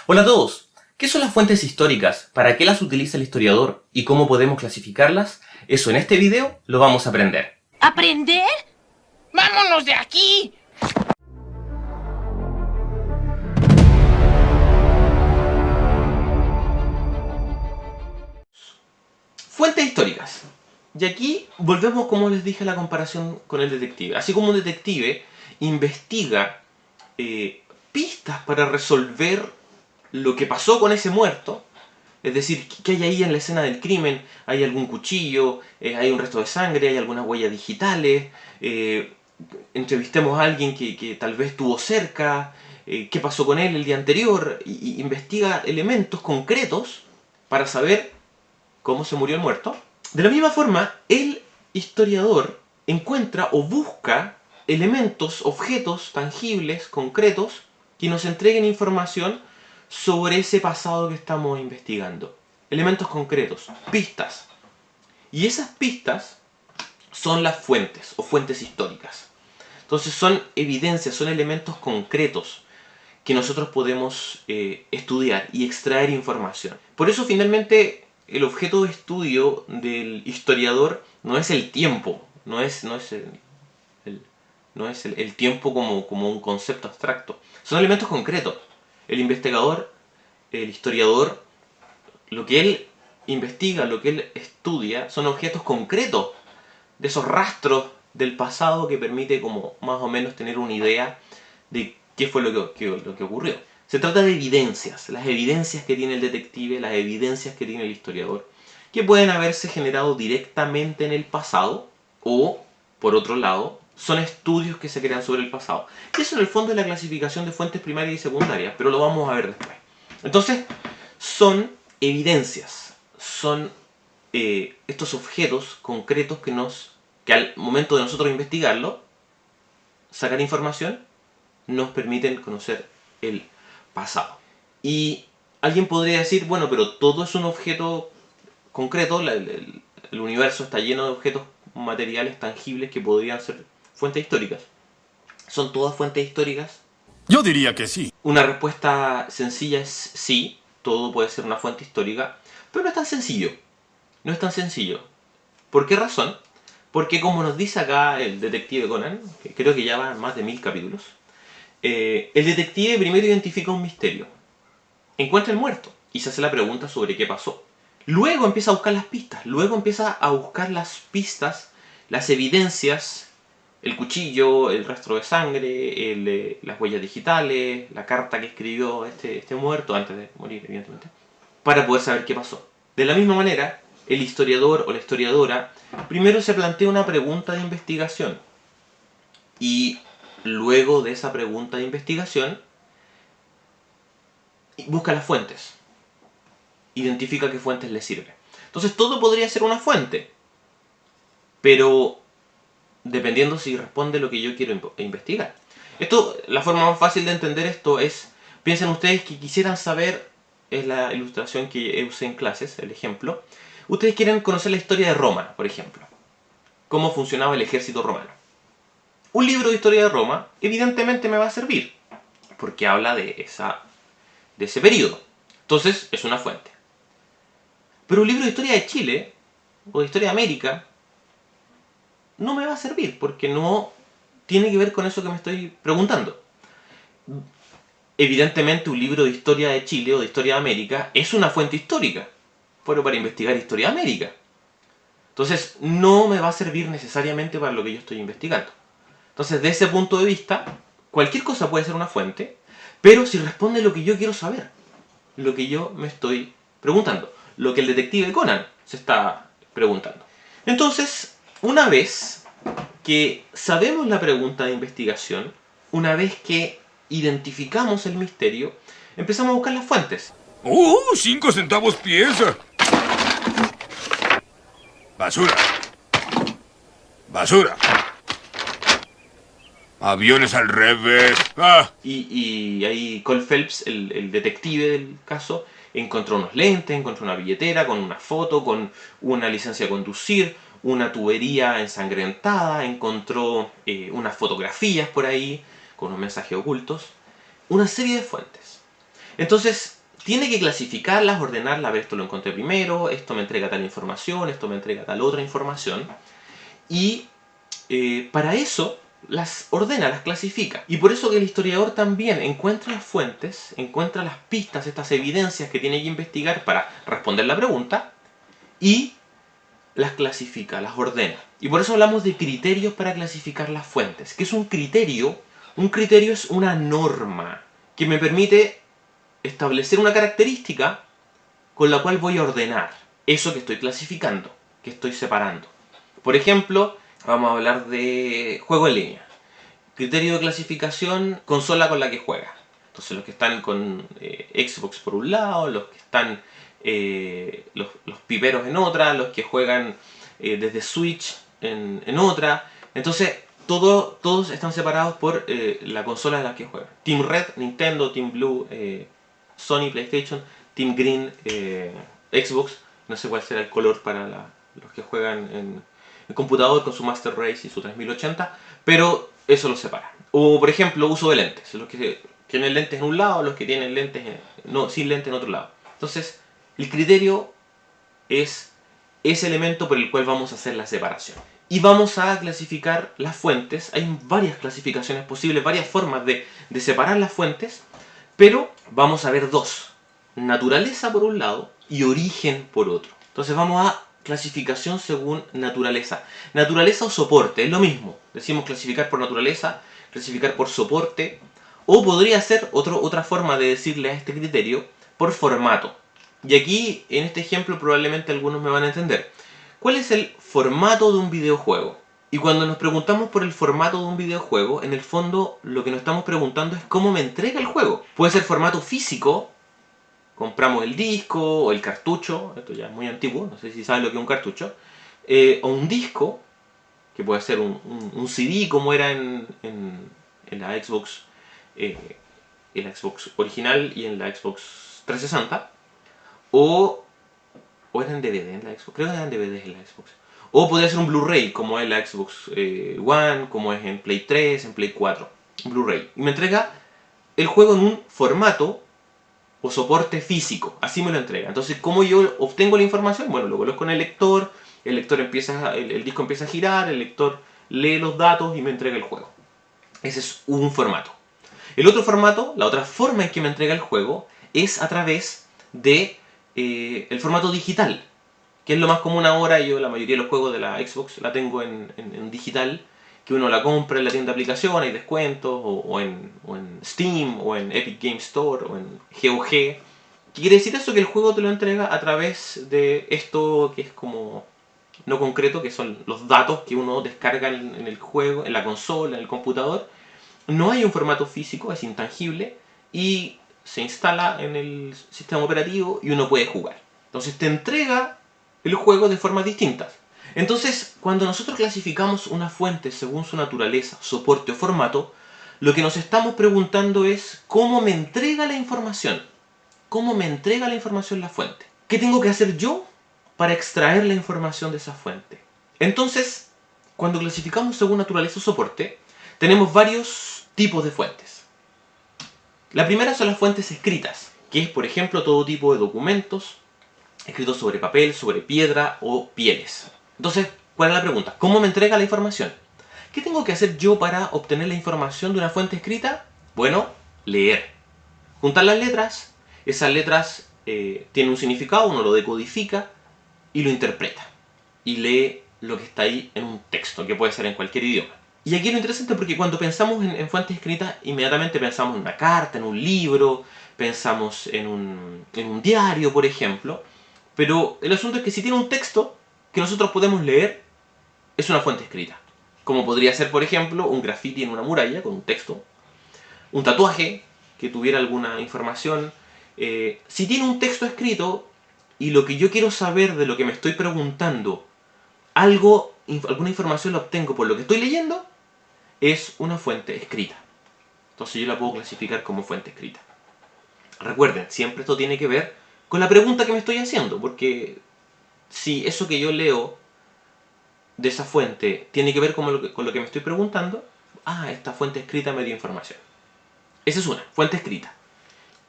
Hola a todos. ¿Qué son las fuentes históricas? ¿Para qué las utiliza el historiador? ¿Y cómo podemos clasificarlas? Eso en este video lo vamos a aprender. ¿Aprender? ¡Vámonos de aquí! Fuentes históricas. Y aquí volvemos, como les dije, a la comparación con el detective. Así como un detective investiga pistas para resolver lo que pasó con ese muerto, es decir, ¿qué hay ahí en la escena del crimen? ¿Hay algún cuchillo? ¿Hay un resto de sangre? ¿Hay algunas huellas digitales? Entrevistemos a alguien que tal vez estuvo cerca. ¿Qué pasó con él el día anterior? Y investiga elementos concretos para saber cómo se murió el muerto. De la misma forma, el historiador encuentra o busca elementos, objetos tangibles, concretos, que nos entreguen información sobre ese pasado que estamos investigando. Elementos concretos, pistas. Y esas pistas son las fuentes o fuentes históricas. Entonces son evidencias, son elementos concretos que nosotros podemos estudiar y extraer información. Por eso finalmente el objeto de estudio del historiador no es el tiempo, no es el tiempo como un concepto abstracto. Son elementos concretos. El investigador, el historiador, lo que él investiga, lo que él estudia, son objetos concretos de esos rastros del pasado que permite como más o menos tener una idea de qué fue lo que ocurrió. Se trata de evidencias, las evidencias que tiene el detective, las evidencias que tiene el historiador, que pueden haberse generado directamente en el pasado o, por otro lado, son estudios que se crean sobre el pasado. Y eso en el fondo es la clasificación de fuentes primarias y secundarias, pero lo vamos a ver después. Entonces, son evidencias, son estos objetos concretos que al momento de nosotros investigarlo, sacar información, nos permiten conocer el pasado. Y alguien podría decir, bueno, pero todo es un objeto concreto, el universo está lleno de objetos materiales tangibles que podrían ser fuentes históricas. ¿Son todas fuentes históricas? Yo diría que sí. Una respuesta sencilla es sí, todo puede ser una fuente histórica, pero no es tan sencillo. No es tan sencillo. ¿Por qué razón? Porque como nos dice acá el detective Conan, que creo que ya va en más de 1000 capítulos, el detective primero identifica un misterio, encuentra el muerto y se hace la pregunta sobre qué pasó. Luego empieza a buscar las pistas, luego empieza a buscar las pistas, las evidencias, el cuchillo, el rastro de sangre, las huellas digitales, la carta que escribió este muerto antes de morir, evidentemente, para poder saber qué pasó. De la misma manera, el historiador o la historiadora primero se plantea una pregunta de investigación y luego de esa pregunta de investigación busca las fuentes, identifica qué fuentes le sirven. Entonces todo podría ser una fuente, pero dependiendo si responde lo que yo quiero investigar. La forma más fácil de entender esto es, piensen ustedes que quisieran saber, es la ilustración que usé en clases, el ejemplo, ustedes quieren conocer la historia de Roma, por ejemplo, cómo funcionaba el ejército romano. Un libro de historia de Roma evidentemente me va a servir, porque habla de ese periodo. Entonces es una fuente. Pero un libro de historia de Chile o de historia de América no me va a servir porque no tiene que ver con eso que me estoy preguntando. Evidentemente un libro de historia de Chile o de historia de América es una fuente histórica, pero para investigar historia de América. Entonces no me va a servir necesariamente para lo que yo estoy investigando. Entonces, de ese punto de vista, cualquier cosa puede ser una fuente, pero si responde lo que yo quiero saber, lo que yo me estoy preguntando, lo que el detective Conan se está preguntando. Entonces, una vez que sabemos la pregunta de investigación, una vez que identificamos el misterio, empezamos a buscar las fuentes. 5 centavos pieza. Basura. Basura. Aviones al revés. Y ahí Cole Phelps, el detective del caso, encontró unos lentes, encontró una billetera con una foto, con una licencia de conducir, una tubería ensangrentada, encontró unas fotografías por ahí con unos mensajes ocultos, una serie de fuentes. Entonces, tiene que clasificarlas, ordenarlas, a ver, esto lo encontré primero, esto me entrega tal información, esto me entrega tal otra información. Y para eso las ordena, las clasifica. Y por eso que el historiador también encuentra las fuentes, encuentra las pistas, estas evidencias que tiene que investigar para responder la pregunta, y las clasifica, las ordena. Y por eso hablamos de criterios para clasificar las fuentes. ¿Qué es un criterio? Un criterio es una norma que me permite establecer una característica con la cual voy a ordenar eso que estoy clasificando, que estoy separando. Por ejemplo, vamos a hablar de juego en línea. Criterio de clasificación, consola con la que juega. Entonces los que están con Xbox por un lado, los que están los piperos en otra, los que juegan desde Switch en otra. Entonces todos están separados por la consola de la que juegan. Team Red, Nintendo, Team Blue, Sony, PlayStation, Team Green, Xbox. No sé cuál será el color para los que juegan en el computador con su Master Race y su 3080, pero eso los separa. O por ejemplo, uso de lentes. Los que tienen lentes en un lado, los que tienen lentes sin lentes en otro lado. Entonces, el criterio es ese elemento por el cual vamos a hacer la separación. Y vamos a clasificar las fuentes. Hay varias clasificaciones posibles, varias formas de separar las fuentes, pero vamos a ver dos. Naturaleza por un lado y origen por otro. Entonces vamos a clasificación según naturaleza. Naturaleza o soporte, es lo mismo. Decimos clasificar por naturaleza, clasificar por soporte, o podría ser otra forma de decirle a este criterio por formato. Y aquí, en este ejemplo, probablemente algunos me van a entender. ¿Cuál es el formato de un videojuego? Y cuando nos preguntamos por el formato de un videojuego, en el fondo lo que nos estamos preguntando es cómo me entrega el juego. Puede ser formato físico, compramos el disco o el cartucho, esto ya es muy antiguo, no sé si saben lo que es un cartucho, o un disco, que puede ser un CD como era en la Xbox, original y en la Xbox 360, o eran DVD en la Xbox, creo que eran DVDs en la Xbox. O podría ser un Blu-ray, como es en la Xbox One, como es en Play 3, en Play 4. Un Blu-ray. Y me entrega el juego en un formato o soporte físico. Así me lo entrega. Entonces, ¿cómo yo obtengo la información? Bueno, lo coloco en el lector empieza, el disco empieza a girar, el lector lee los datos y me entrega el juego. Ese es un formato. El otro formato, la otra forma en que me entrega el juego, es a través de el formato digital, que es lo más común ahora. Yo la mayoría de los juegos de la Xbox la tengo en digital, que uno la compra en la tienda de aplicación, hay descuentos, o en Steam, o en Epic Game Store, o en GOG. ¿Qué quiere decir eso? Que el juego te lo entrega a través de esto que es como no concreto, que son los datos que uno descarga en el juego, en la consola, en el computador. No hay un formato físico, es intangible, y se instala en el sistema operativo y uno puede jugar. Entonces te entrega el juego de formas distintas. Entonces, cuando nosotros clasificamos una fuente según su naturaleza, soporte o formato, lo que nos estamos preguntando es ¿cómo me entrega la información? ¿Cómo me entrega la información la fuente? ¿Qué tengo que hacer yo para extraer la información de esa fuente? Entonces, cuando clasificamos según naturaleza o soporte, tenemos varios tipos de fuentes. La primera son las fuentes escritas, que es, por ejemplo, todo tipo de documentos escritos sobre papel, sobre piedra o pieles. Entonces, ¿cuál es la pregunta? ¿Cómo me entrega la información? ¿Qué tengo que hacer yo para obtener la información de una fuente escrita? Bueno, leer. Juntar las letras, esas letras tienen un significado, uno lo decodifica y lo interpreta. Y lee lo que está ahí en un texto, que puede ser en cualquier idioma. Y aquí es lo interesante porque cuando pensamos en fuentes escritas, inmediatamente pensamos en una carta, en un libro, pensamos en un diario, por ejemplo. Pero el asunto es que si tiene un texto que nosotros podemos leer, es una fuente escrita. Como podría ser, por ejemplo, un graffiti en una muralla con un texto, un tatuaje que tuviera alguna información. Si tiene un texto escrito y lo que yo quiero saber de lo que me estoy preguntando, alguna información la obtengo por lo que estoy leyendo, es una fuente escrita. Entonces yo la puedo clasificar como fuente escrita. Recuerden, siempre esto tiene que ver con la pregunta que me estoy haciendo, porque si eso que yo leo de esa fuente tiene que ver con lo que me estoy preguntando, esta fuente escrita me dio información. Esa es una, fuente escrita.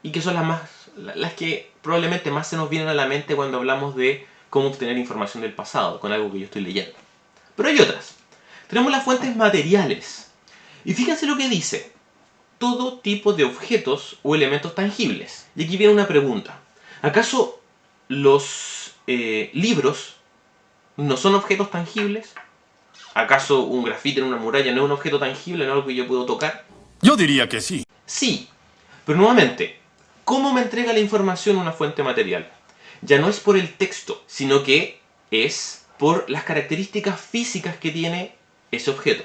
¿Y qué son las más las que probablemente más se nos vienen a la mente cuando hablamos de cómo obtener información del pasado, con algo que yo estoy leyendo. Pero hay otras. Tenemos las fuentes materiales. Y fíjense lo que dice. Todo tipo de objetos o elementos tangibles. Y aquí viene una pregunta. ¿Acaso los libros no son objetos tangibles? ¿Acaso un grafiti en una muralla no es un objeto tangible, no es algo que yo puedo tocar? Yo diría que sí. Sí, pero nuevamente, ¿cómo me entrega la información una fuente material? Ya no es por el texto, sino que es por las características físicas que tiene ese objeto.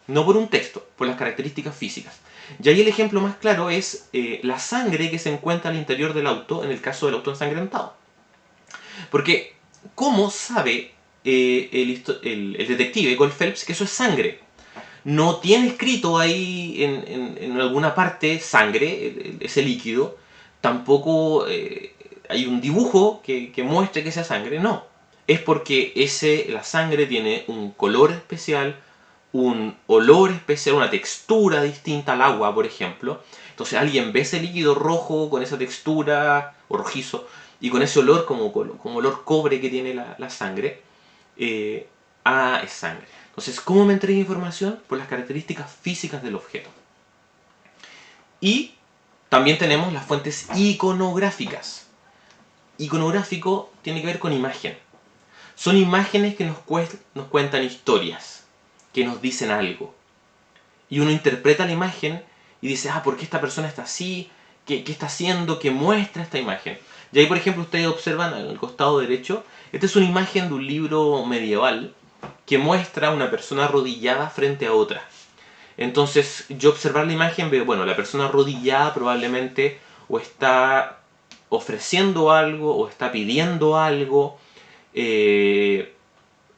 No por un texto, por las características físicas. Y ahí el ejemplo más claro es la sangre que se encuentra al interior del auto, en el caso del auto ensangrentado. Porque, ¿cómo sabe el detective Cole Phelps que eso es sangre? No tiene escrito ahí en alguna parte sangre, ese líquido. Tampoco hay un dibujo que muestre que sea sangre. No. Es porque la sangre tiene un color especial, un olor especial, una textura distinta al agua, por ejemplo. Entonces alguien ve ese líquido rojo con esa textura, o rojizo, y con ese olor como olor cobre que tiene la sangre. Es sangre. Entonces, ¿cómo me entrega información? Por las características físicas del objeto. Y también tenemos las fuentes iconográficas. Iconográfico tiene que ver con imagen. Son imágenes que nos cuentan historias, que nos dicen algo. Y uno interpreta la imagen y dice, ¿por qué esta persona está así? ¿Qué está haciendo? ¿Qué muestra esta imagen? Y ahí, por ejemplo, ustedes observan al costado derecho, esta es una imagen de un libro medieval que muestra a una persona arrodillada frente a otra. Entonces, yo observar la imagen veo, bueno, la persona arrodillada probablemente o está ofreciendo algo o está pidiendo algo.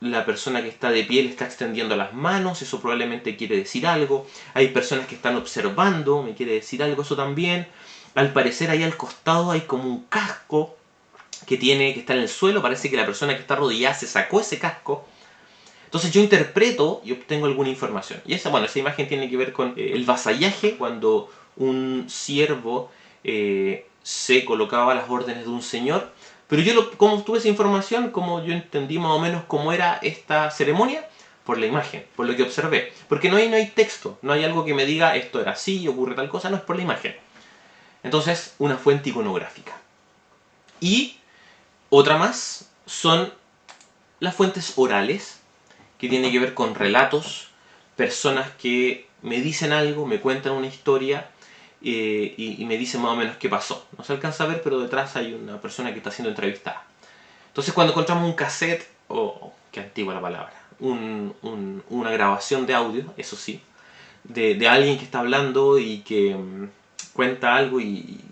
La persona que está de pie le está extendiendo las manos, eso probablemente quiere decir algo. Hay personas que están observando, me quiere decir algo eso también. Al parecer ahí al costado hay como un casco que está en el suelo, parece que la persona que está arrodillada se sacó ese casco. Entonces yo interpreto y obtengo alguna información. Y esa imagen tiene que ver con el vasallaje, cuando un siervo se colocaba a las órdenes de un señor. Pero yo, ¿cómo obtuve esa información? ¿Cómo yo entendí más o menos cómo era esta ceremonia? Por la imagen, por lo que observé. Porque no hay texto, no hay algo que me diga esto era así, ocurre tal cosa, no, es por la imagen. Entonces, una fuente iconográfica. Y otra más son las fuentes orales, que tiene que ver con relatos, personas que me dicen algo, me cuentan una historia y me dicen más o menos qué pasó. No se alcanza a ver, pero detrás hay una persona que está siendo entrevistada. Entonces cuando encontramos un cassette, qué antigua la palabra, una grabación de audio, eso sí, de alguien que está hablando y que cuenta algo y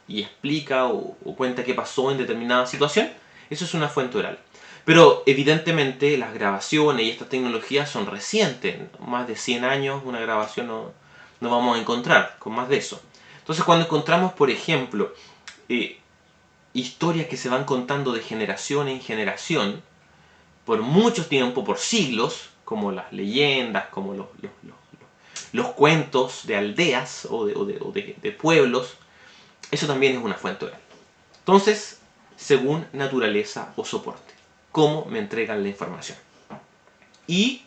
explica o cuenta qué pasó en determinada situación, eso es una fuente oral. Pero evidentemente las grabaciones y estas tecnologías son recientes, más de 100 años una grabación no vamos a encontrar con más de eso. Entonces cuando encontramos, por ejemplo, historias que se van contando de generación en generación, por mucho tiempo, por siglos, como las leyendas, como los cuentos de aldeas o de pueblos, eso también es una fuente oral. Entonces, según naturaleza o soporte, cómo me entregan la información. Y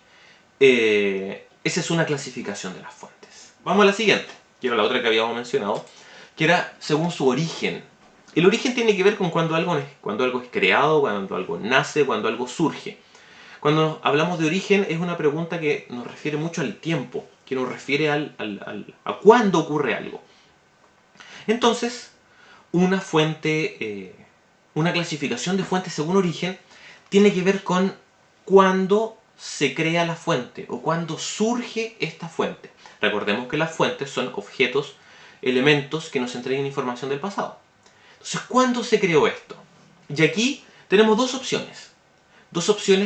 esa es una clasificación de las fuentes. Vamos a la siguiente, que era la otra que habíamos mencionado, que era según su origen. El origen tiene que ver con cuando algo es creado, cuando algo nace, cuando algo surge. Cuando hablamos de origen es una pregunta que nos refiere mucho al tiempo, que nos refiere a cuándo ocurre algo. Entonces, una clasificación de fuentes según origen tiene que ver con cuándo se crea la fuente o cuándo surge esta fuente. Recordemos que las fuentes son objetos, elementos que nos entregan información del pasado. Entonces, ¿cuándo se creó esto? Y aquí tenemos dos opciones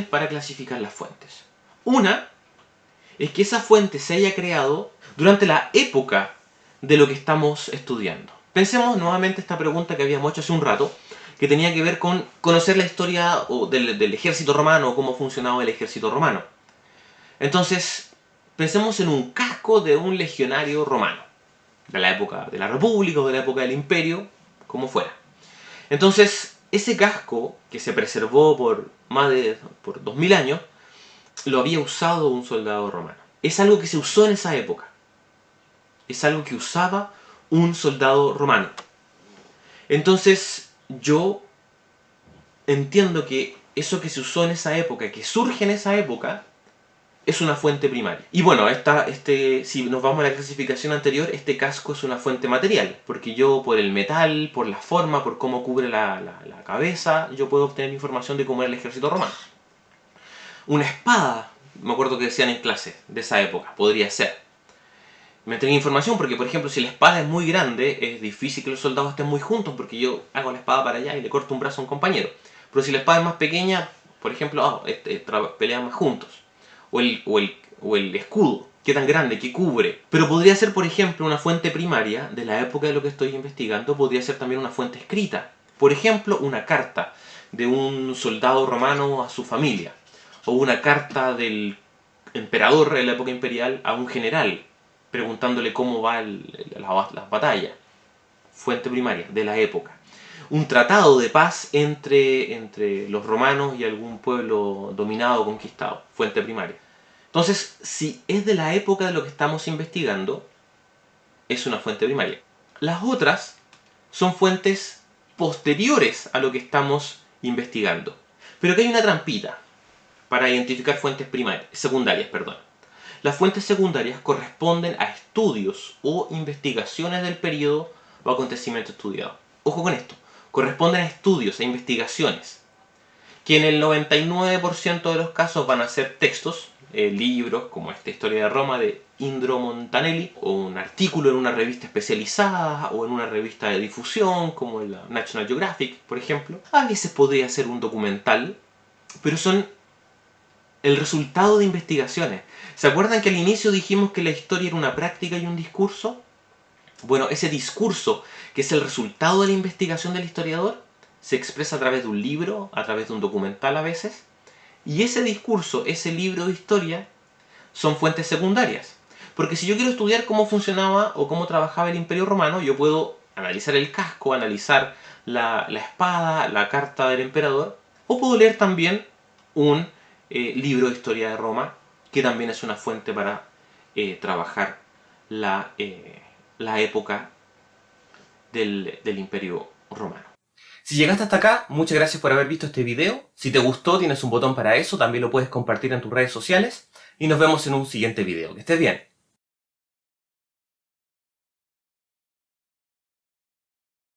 para clasificar las fuentes. Una es que esa fuente se haya creado durante la época de lo que estamos estudiando. Pensemos nuevamente esta pregunta que habíamos hecho hace un rato, que tenía que ver con conocer la historia del ejército romano o cómo funcionaba el ejército romano. Entonces, pensemos en un casco de un legionario romano. de la época de la República o de la época del Imperio, como fuera. Entonces, ese casco que se preservó por 2000 años, lo había usado un soldado romano. Es algo que se usó en esa época. Es algo que usaba un soldado romano. Entonces, yo entiendo que eso que se usó en esa época, que surge en esa época, es una fuente primaria. Y bueno, si nos vamos a la clasificación anterior, este casco es una fuente material, porque yo por el metal, por la forma, por cómo cubre la cabeza, yo puedo obtener información de cómo era el ejército romano. Una espada, me acuerdo que decían en clase de esa época, podría ser. Me tenía información porque, por ejemplo, si la espada es muy grande, es difícil que los soldados estén muy juntos, porque yo hago la espada para allá y le corto un brazo a un compañero. Pero si la espada es más pequeña, por ejemplo, pelean más juntos. O el escudo, qué tan grande, qué cubre. Pero podría ser, por ejemplo, una fuente primaria de la época de lo que estoy investigando, podría ser también una fuente escrita. Por ejemplo, una carta de un soldado romano a su familia. O una carta del emperador en la época imperial a un general, preguntándole cómo va las batallas. Fuente primaria de la época. Un tratado de paz entre los romanos y algún pueblo dominado o conquistado. Fuente primaria. Entonces, si es de la época de lo que estamos investigando, es una fuente primaria. Las otras son fuentes posteriores a lo que estamos investigando. Pero aquí hay una trampita para identificar fuentes secundarias. Las fuentes secundarias corresponden a estudios o investigaciones del periodo o acontecimiento estudiado. Ojo con esto, corresponden a estudios e investigaciones, que en el 99% de los casos van a ser textos, libros, como esta Historia de Roma de Indro Montanelli, o un artículo en una revista especializada, o en una revista de difusión, como la National Geographic, por ejemplo. A veces podría ser un documental, pero son el resultado de investigaciones. ¿Se acuerdan que al inicio dijimos que la historia era una práctica y un discurso? Bueno, ese discurso, que es el resultado de la investigación del historiador, se expresa a través de un libro, a través de un documental a veces, y ese discurso, ese libro de historia, son fuentes secundarias. Porque si yo quiero estudiar cómo funcionaba o cómo trabajaba el Imperio Romano, yo puedo analizar el casco, analizar la espada, la carta del emperador, o puedo leer también un libro de historia de Roma, que también es una fuente para trabajar la época del Imperio Romano. Si llegaste hasta acá, muchas gracias por haber visto este video. Si te gustó, tienes un botón para eso, también lo puedes compartir en tus redes sociales. Y nos vemos en un siguiente video. Que estés bien.